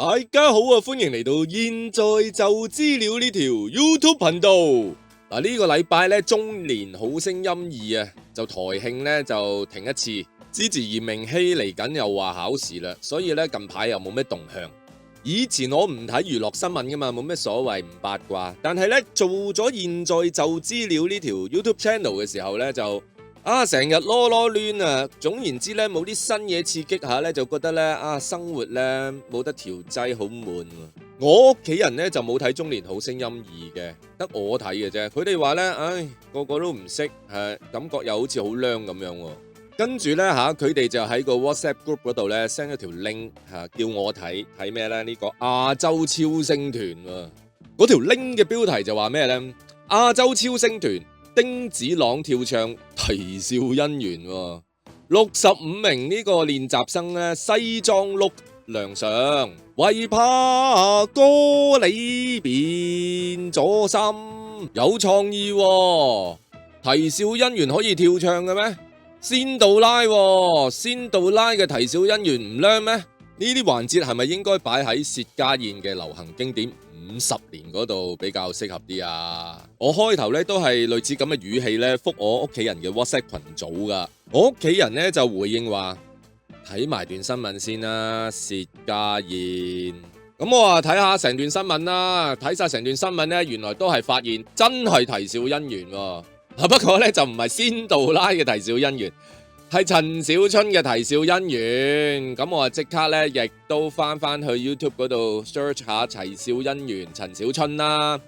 大家好啊，歡迎嚟到現在就資料呢條 YouTube 頻道。嗱，呢個禮拜咧，中年好聲音2啊，就台慶咧就停一次。支持嚴明熙嚟緊又話考試啦，所以咧近排又冇咩動向。以前我唔睇娛樂新聞噶嘛，冇咩所謂，唔八卦。但係咧做咗現在就資料呢條 YouTube channel 嘅時候咧就成日囉囉攣啊，總言之咧冇啲新嘢刺激下咧，就覺得咧生活咧冇得調劑，好悶。我屋企人咧就冇睇《中年好聲音2》嘅，得我睇嘅啫。佢哋話咧，個個都唔識，感覺又好似好娘咁樣。跟住咧佢哋就喺個 WhatsApp group 嗰度咧 send 咗條 link 叫我睇咩咧？呢個亞洲超星團喎，嗰條 link 嘅標題就話咩咧？亞洲超星團。丁子朗跳唱啼笑姻緣，65名呢個練習生咧西裝碌亮相，為怕歌裏變咗心，有創意喎！啼笑姻緣可以跳唱嘅咩？仙杜拉嘅啼笑姻緣唔靚咩？呢啲環節係咪應該擺喺薛家燕嘅流行經典50年嗰度比較適合啲啊？我開頭咧都係類似咁嘅語氣咧覆我屋企人嘅 WhatsApp 群組噶，我屋企人咧就回應話睇埋段新聞先啦，薛家燕。咁我話睇下成段新聞啦，睇晒成段新聞咧，原來都係發現真係啼笑姻緣喎。不過咧就唔係仙杜拉嘅啼笑姻緣，係陳小春嘅啼笑姻緣。咁我即刻咧亦都翻去 YouTube 嗰度 search 下啼笑姻緣陳小春啦。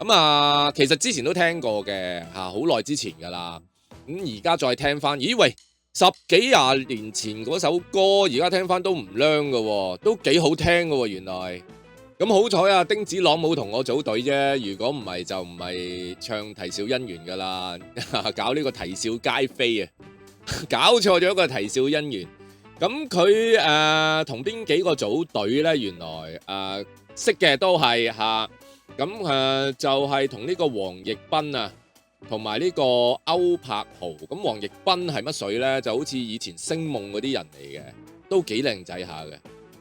咁其實之前都聽過嘅，好耐之前噶啦。咁而家再聽翻，咦喂，10幾20年前嗰首歌，而家聽翻都唔靚噶，都幾好聽噶原來。咁好彩啊，丁子朗冇同我組隊啫。如果唔係就唔係唱啼笑姻緣噶啦，搞呢個啼笑皆非啊，搞錯咗個啼笑姻緣。咁佢同邊幾個組隊呢？原來識嘅都係咁就係同呢個黃奕斌啊，同埋呢個歐柏豪。咁黃奕斌係乜水呢？就好似以前星夢嗰啲人嚟嘅，都幾靚仔下嘅。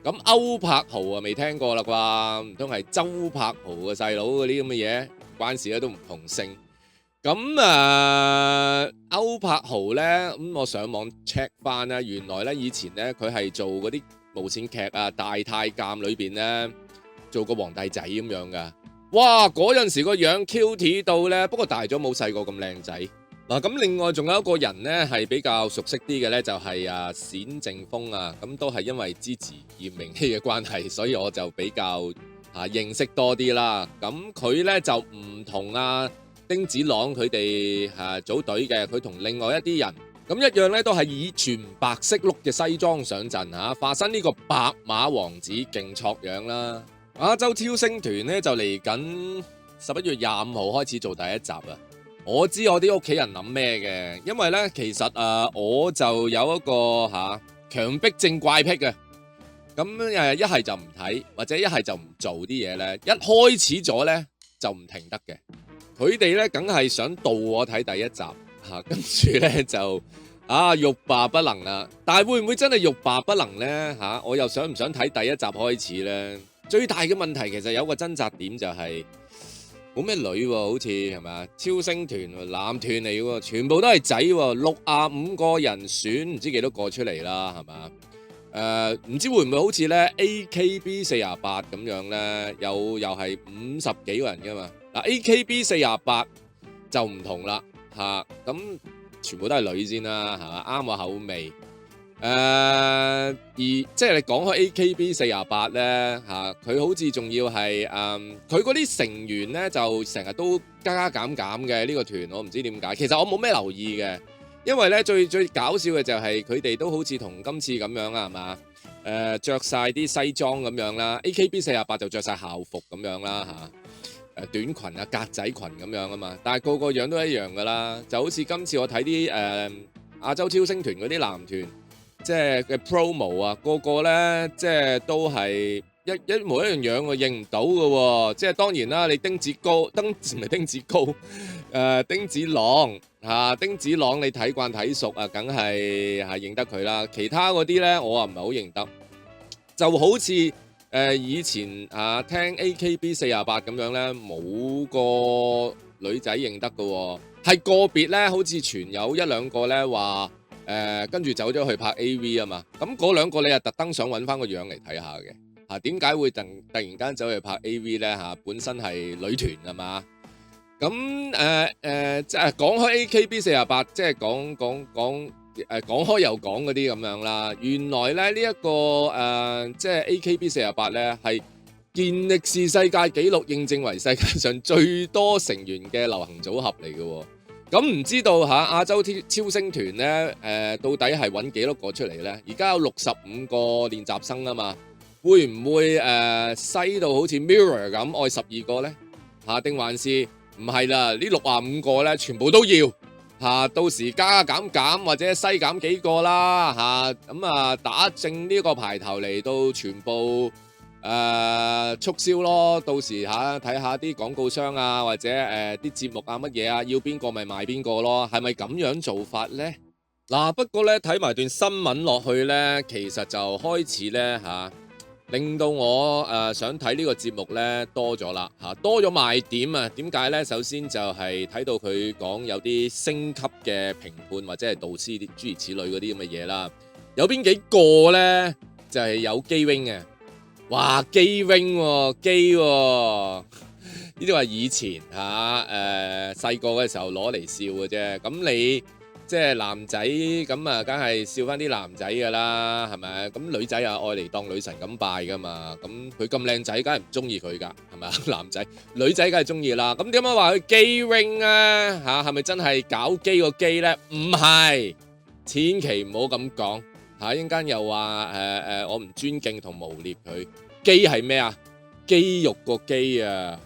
咁歐柏豪未聽過啦啩？唔通係周柏豪嘅細佬嗰啲咁嘅嘢？關事都唔同姓。咁歐柏豪呢，咁我上網 check 翻啦，原來呢，以前呢，佢係做嗰啲無線劇大太監裏邊呢，做個皇帝仔咁樣噶。哇！嗰陣時個樣 cute 到呢，不過大咗冇細個咁靚仔。咁另外仲有一個人呢，係比較熟悉啲嘅呢，就係冼靖峰啊。咁都係因為支持嚴明熙嘅關係，所以我就比較認識多啲啦。咁佢呢，就唔同丁子朗佢哋組隊嘅，佢同另外一啲人咁一樣呢，都係以全白色碌嘅西裝上陣化身呢個白馬王子，勁挫樣啦。亞洲超星團呢，就嚟緊11月25號開始做第一集啊！我知我啲屋企人諗咩嘅，因為呢，其實我就有一個強迫症怪癖嘅，咁一係就唔睇，或者一係就唔做啲嘢呢，一開始咗呢，就唔停得嘅。佢哋呢，梗係想導我睇第一集跟住呢，就欲罷不能啦。但係會唔會真係欲罷不能呢？我又想唔想睇第一集開始呢？最大嘅問題其實有個掙扎點就係冇咩女喎，好似係咪？超星團男團嚟喎，全部都係仔喎，65個人選唔知幾多個出嚟啦，係嘛？唔知會唔會好似咧 AKB48 咁樣咧，又係50幾個人噶嘛？AKB48 就唔同啦，咁全部都係女先啦，係嘛？啱我口味。而即係你講開 AKB48 咧，佢好似仲要係佢嗰啲成員咧就成日都加減嘅呢個團，我唔知點解。其實我冇咩留意嘅，因為咧最搞笑嘅就係佢哋都好似同今次咁樣啊，係嘛？着晒啲西裝咁樣啦，AKB48 就着晒校服咁樣啦，短裙格仔裙咁樣啊嘛，但係個樣都一樣噶啦，就好似今次我睇啲亞洲超星團嗰啲男團。即係嘅 promo 個個咧，即係都係一模一樣喎，認唔到嘅喎。即係當然啦，你丁子朗你睇慣睇熟梗係認得佢啦。其他嗰啲咧，我唔係好認得。就好似以前聽 AKB48咁樣咧，冇個女仔認得嘅喎，係個別咧，好似傳有一兩個咧話跟住走咗去拍 AV 啊嘛，咁嗰兩個你又特登想揾翻個樣嚟睇下嘅嚇，點解會突然間走去拍 AV 咧嚇？本身係女團啊嘛，咁即係講開 AKB48，即係講開又講嗰啲咁樣啦。原來咧呢一個即係 AKB48咧係健力士世界紀錄認證為世界上最多成員嘅流行組合嚟嘅喎。咁唔知道亞洲超星團咧到底係揾幾多個出嚟咧？而家有65個練習生啊嘛，會唔會西到好似 Mirror 咁愛12個咧？定還是唔係啦？呢65個咧全部都要。到時加減或者西減幾個啦咁打正呢個牌頭嚟到全部促銷咯，到時睇下啲廣告商或者啲節目乜嘢要邊個咪賣邊個咯，係咪咁樣做法呢？不過呢，睇埋段新聞落去呢，其實就開始呢令到我想睇呢個節目咧多咗啦多咗賣點啊！點解咧？首先就係睇到佢講有啲升級嘅評判或者係導師啲諸如此類嗰啲咁嘅嘢啦。有邊幾個咧就係有機 wing 嘅，哇機 wing 喎機喎，呢啲話以前細個嘅時候攞嚟笑嘅啫。咁你即係男仔咁梗係笑翻啲男仔噶啦，係咪？咁女仔愛嚟當女神咁拜噶嘛？咁佢咁靚仔，梗係唔中意佢噶，係咪？男仔女仔梗係中意啦。咁點解話佢基 wing 啊？係咪真係搞基個基咧？唔係，千祈唔好咁講一陣間又話我唔尊敬同誣衊佢。基係咩啊？肌肉個肌啊！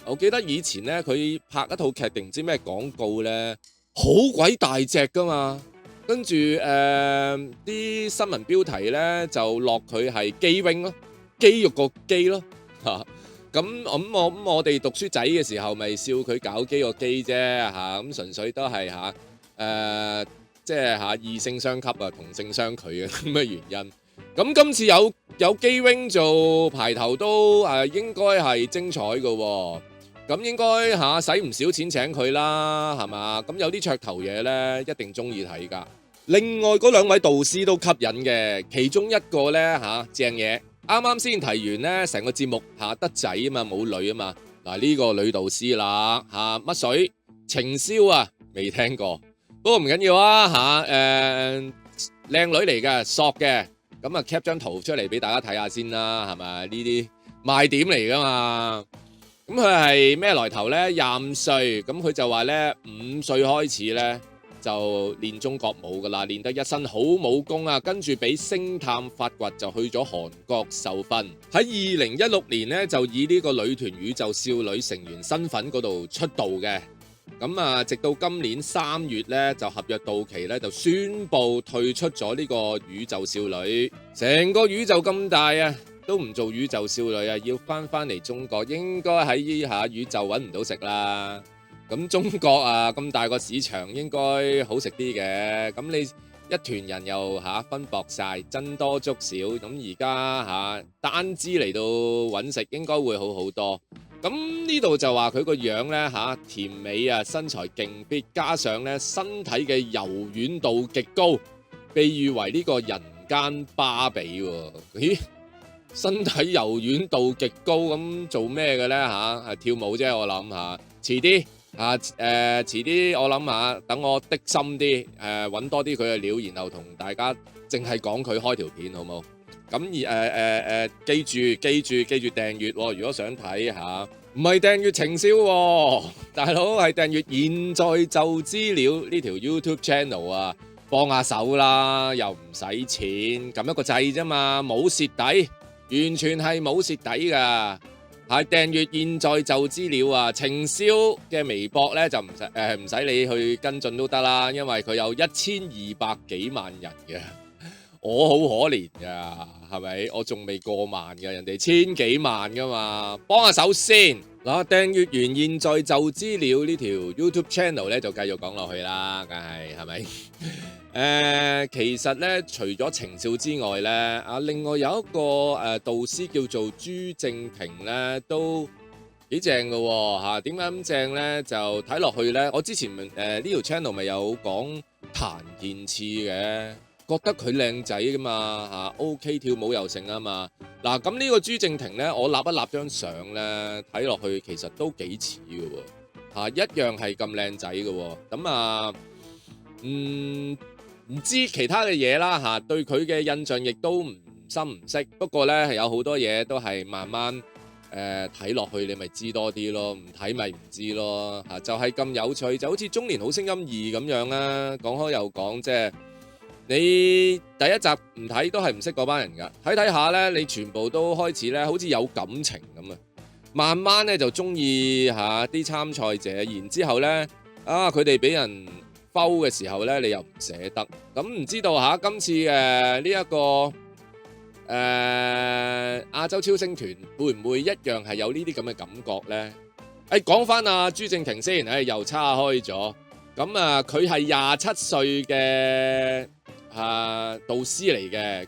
我記得以前咧，佢拍一套劇定唔知咩廣告咧。好鬼大隻噶嘛，跟住啲新聞標題咧就落佢係肌 wing 咯，肌肉個肌咯咁我哋讀書仔嘅時候咪笑佢搞基個基啫咁純粹都係即係異性相吸同性相拒嘅咁嘅原因。咁今次有肌 wing 做排頭都應該係精彩嘅喎。咁應該使唔少錢請佢啦，係嘛？咁有啲噱頭嘢咧，一定中意睇噶。另外嗰兩位導師都吸引嘅，其中一個咧正嘢。啱啱先提完咧，成個節目得仔啊嘛，冇女啊嘛。嗱呢個女導師啦乜水情燒未聽過，不過唔緊要靚女嚟嘅，索嘅。咁cap 張圖出嚟俾大家睇下先啦，係咪？呢啲賣點嚟噶嘛。咁佢係咩來頭呢？25歲，咁佢就話呢5歲開始呢就練中國舞噶啦，練得一身好武功跟住俾星探發掘就去咗韓國受訓。喺2016年呢就以呢個女團宇宙少女成員身份嗰度出道嘅。咁直到今年3月呢就合約到期呢就宣布退出咗呢個宇宙少女。成個宇宙咁大都唔做宇宙少女要翻嚟中國，應該喺宇宙揾唔到食啦。咁中國咁大個市場，應該好食啲嘅。咁你一團人又分薄晒，僧多粥少。咁而家單支嚟到揾食，應該會好好多。咁呢度就話佢個樣呢甜美身材勁必，加上呢身體嘅柔軟度極高，被譽為呢個人間芭比喎。咦？身體柔軟度極高，咁做咩嘅呢？跳舞啫，我諗遲啲遲啲我諗等我的心啲揾多啲佢嘅料，然後同大家淨係講佢開條片好冇？咁記住訂閱喎，如果想睇唔係訂閱情銷大佬，係訂閱現在就資料呢條 YouTube channel 幫下手啦，又唔使錢，撳一個掣啫嘛，冇蝕底。完全係冇蝕底噶，係訂閱現在就資料情銷嘅微博咧就唔使你去跟進都得啦，因為佢有1200幾萬人嘅。我好可憐噶，係咪？我仲未過萬噶，人哋千幾萬噶嘛，幫下手先。嗱，訂閱完現在就資料呢條 YouTube channel 咧，就繼續講落去啦，梗係咪？其實咧，除咗程少之外咧，另外有一個導師叫做朱正廷咧，都幾正㗎喎嚇。點解咁正咧？就睇落去咧，我之前呢條 channel 咪有講譚健次嘅。覺得佢靚仔噶嘛嚇，OK 跳舞又成啊嘛。嗱，咁呢個朱正廷咧，我立一立張相咧，睇落去其實都幾似嘅喎嚇，一樣係咁靚仔嘅喎。咁唔知其他嘅嘢啦嚇，對佢嘅印象亦都唔深唔識。不過咧係有好多嘢都係慢慢睇落去，你咪知多啲咯，唔睇咪唔知咯嚇。就係咁有趣，就好似《中年好聲音2》咁樣啦。講開又講，即係。你第一集唔睇都係唔識嗰班人㗎，睇睇下咧，你全部都開始咧，好似有感情咁啊！慢慢咧就中意下啲參賽者，然之後咧佢哋俾人摟嘅時候咧，你又唔捨得。咁唔知道下今次呢一個亞洲超星團會唔會一樣係有呢啲咁嘅感覺咧？講翻阿朱正廷先，又岔開咗。咁佢係27歲嘅導師嚟嘅，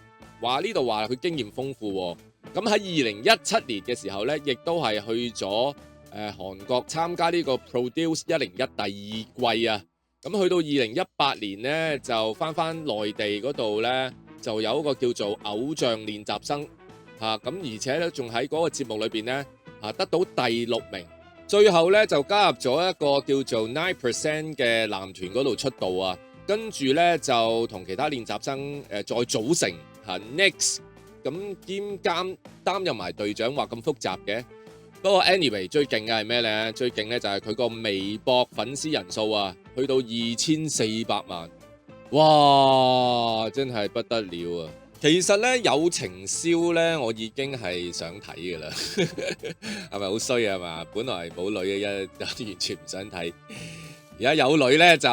呢度話佢經驗豐富喎。咁喺2017年嘅時候咧，亦都係去咗韓國參加呢個 Produce 101第2季啊。咁去到2018年咧，就翻內地嗰度咧，就有一個叫做偶像練習生咁而且咧仲喺嗰個節目裏邊咧得到第6名。最後咧就加入咗一個叫做 9% 嘅男團嗰度出道啊，跟住咧就同其他練習生再組成Next， 咁兼擔任埋隊長，話咁複雜嘅。不過 anyway 最勁嘅係咩咧？最勁咧就係佢個微博粉絲人數去到2400萬，哇！真係不得了啊！其實咧有情燒咧，我已經係想睇噶啦，係咪好衰啊嘛？本來冇女嘅，完全唔想睇，而家有女咧就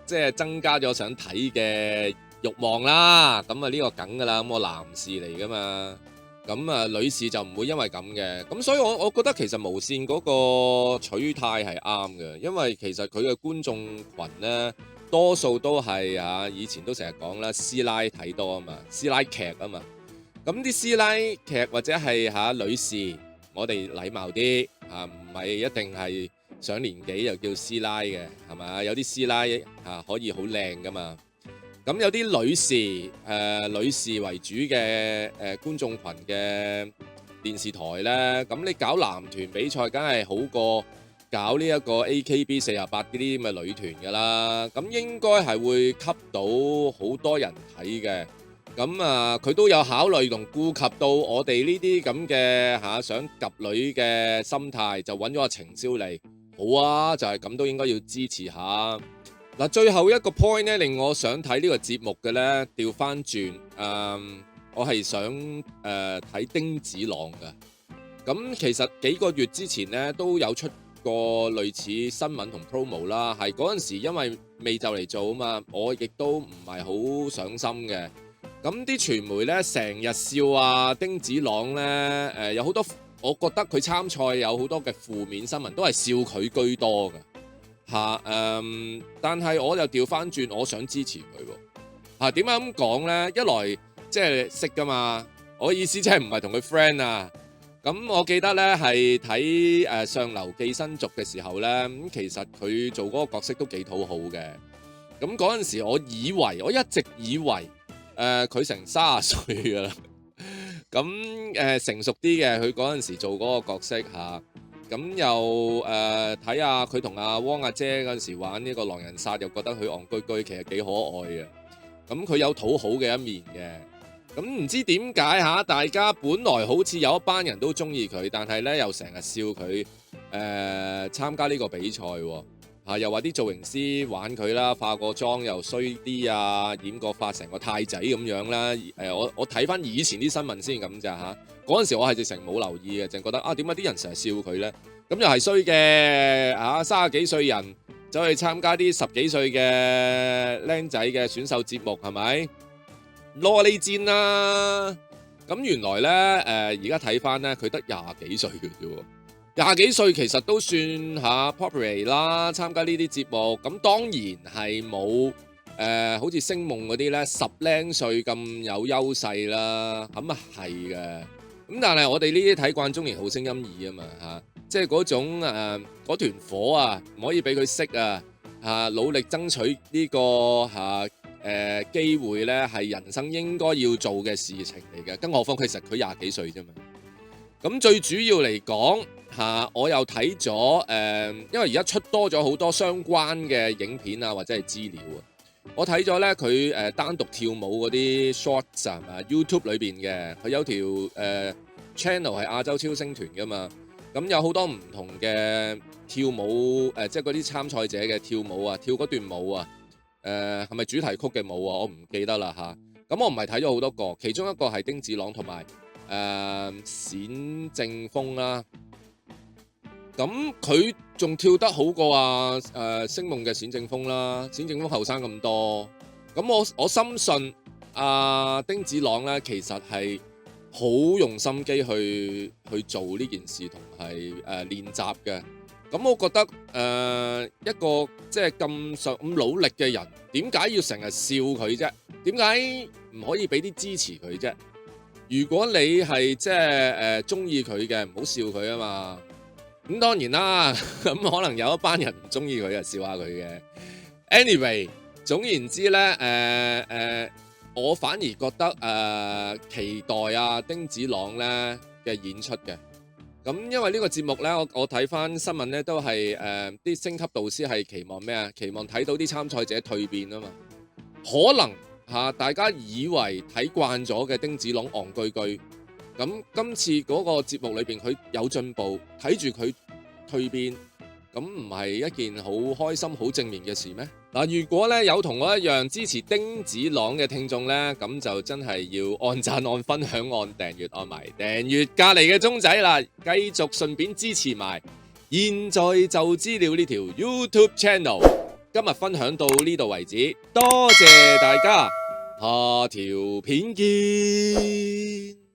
即係增加咗想睇嘅慾望啦。咁呢個梗噶啦，咁我男士嚟噶嘛，咁女士就唔會因為咁嘅。咁所以我覺得其實無線嗰個取態係啱嘅，因為其實佢嘅觀眾群咧。多數都係以前都成日講啦，師奶睇多啊嘛，師奶劇啊嘛。咁啲師奶劇或者係女士，我哋禮貌啲唔係一定係上年紀又叫師奶嘅，係咪？有啲師奶可以好靚噶嘛。咁有啲女士為主嘅觀眾群嘅電視台咧，咁你搞男團比賽，梗係好過搞呢一個 AKB48嗰啲咁嘅女團㗎啦，咁應該係會吸到好多人睇嘅。咁佢都有考慮同顧及到我哋呢啲咁嘅想及女嘅心態，就揾咗個程少嚟。好啊，就係咁都應該要支持下。嗱，最後一個 point 咧，令我想睇呢個節目嘅咧，調翻轉，我係想睇丁子朗嘅。咁其實幾個月之前咧都有出個類似新聞同 promo 啦，係嗰陣時因為未就嚟做啊嘛，我亦都唔係好上心嘅。咁啲傳媒咧成日笑丁子朗咧，有好多，我覺得佢參賽有好多嘅負面新聞都係笑佢居多嘅但係我又調翻轉，我想支持佢喎。點解咁講咧？一來即係識噶嘛，我意思即係唔係同佢 friend 啊。咁我記得咧係睇《上流寄生族》嘅時候咧，咁其實佢做嗰個角色都幾討好嘅。咁嗰陣時我一直以為佢成30歲㗎啦。咁成熟啲嘅，佢嗰陣時做嗰個角色咁又睇下佢同汪阿姐嗰陣時玩呢個狼人殺，又覺得佢戇居居，其實幾可愛嘅。咁佢有討好嘅一面嘅。咁唔知點解大家本來好似有一班人都中意佢，但係咧又成日笑佢參加呢個比賽喎，又話啲造型師玩佢啦，化個妝又衰啲染個髮成個太仔咁樣啦。我睇翻以前啲新聞先咁咋嗰陣時我係直情冇留意嘅，淨覺得點解啲人成日笑佢咧？咁又係衰嘅30幾歲人走去參加啲10幾歲嘅僆仔嘅選秀節目係咪？攞你賤啦！咁原來咧而家睇翻咧，佢得廿幾歲嘅啫喎。廿幾歲其實都算下 popular 啦，參加呢啲節目。咁當然係冇好似星夢嗰啲咧10零歲咁有優勢啦。咁啊係嘅。咁但係我哋呢啲睇慣中年好聲音2啊嘛嚇，即係嗰種嗰團火啊，唔可以俾佢熄啊嚇，努力爭取呢個機會咧係人生應該要做嘅事情嚟嘅。更何況其實佢廿幾歲啫嘛。咁最主要嚟講我又睇咗因為而家出多咗好多相關嘅影片啊，或者係資料啊。我睇咗咧佢單獨跳舞嗰啲 shorts 啊，YouTube 裏邊嘅，佢有條channel 係亞洲超星團噶嘛。咁有好多唔同嘅跳舞即係嗰啲參賽者嘅跳舞啊，跳嗰段舞啊，係咪主題曲嘅舞啊？我唔記得啦嚇。咁我唔係睇咗好多個，其中一個係丁子朗同埋冼正風啦。咁佢仲跳得好過星夢嘅冼正風啦。冼正風後生咁多，咁我深信丁子朗咧其實係好用心機去做呢件事同係練習嘅。咁我覺得一個即係咁努力嘅人，點解要成日笑佢啫？點解唔可以俾啲支持佢啫？如果你係即係中意佢嘅，唔好笑佢啊嘛。咁當然啦，咁可能有一班人唔中意佢就笑下佢嘅。Anyway， 總言之咧，我反而覺得期待丁子朗咧嘅演出嘅。咁因為呢個節目咧，我睇翻新聞咧都係啲星級導師係期望咩啊？期望睇到啲參賽者蛻變啊嘛。可能大家以為睇慣咗嘅丁子朗戇居居。咁今次嗰個節目裏邊佢有進步，睇住佢蛻變，咁唔係一件好開心、好正面嘅事咩？嗱，如果咧有同我一樣支持丁子朗嘅聽眾咧，咁就真係要按讚、按分享、按訂閱、按埋訂閱隔離嘅鐘仔啦，繼續順便支持埋現在就資料呢條 YouTube Channel。今日分享到呢度為止，多謝大家，下條片見。